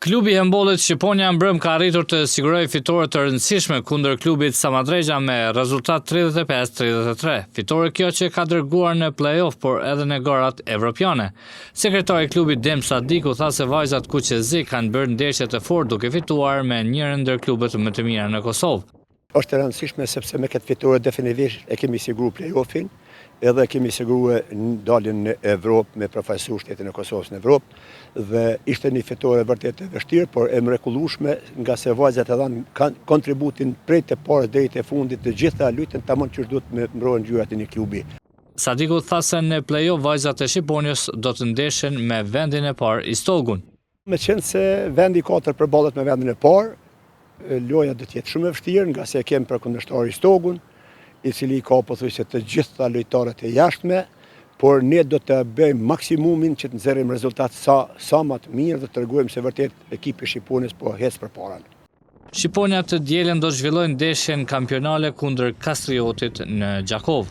Klubi i handbollit Shqiponia Mbrëm ka arritur të sigurojë fitore të rëndësishme kundër klubit Samadrexha me rezultat 35-33. Fitore kjo që ka dërguar në play-off, por edhe në garat evropiane. Sekretari i klubit Dem Sadiku tha se vajzat kuqezi kanë bërë ndeshje të fortë duke fituar me njërin ndër klubet më të mira në Kosovë. Është e rëndësishme sepse me këtë fitore definitivisht e kemi siguruar play-offin, edhe kemi siguruar daljen në Evropë me përfaqësuar shtetin e Kosovës në Evropë dhe ishte një fitore vërtet e vështirë, por e mrekullueshme nga se vajzat e dhanë kontributin prej të parë deri te fundit, të gjitha luajtën tamam që duhet me mbrohen ngjyrat e një klubi. Sadiku tha se në play-off vajzat e Shqiponios do të ndeshen me vendin e parë Istogun. Meqense se vendi 4 përballet me vendin e parë, loja do të jetë shumë e vështirë nga se kemi për kundërshtar Istogun, i cili ka pothuajse të gjitha lojtarët e jashtme, por ne do të bëjmë maksimumin që të nxjerrim rezultat sa më të mirë dhe të tregojmë se vërtet ekipi i Shqipërisë po hes përpara. Shqiponia të dielën do zhvillojë ndeshjen kampionale kundër Kastriotit në Gjakov.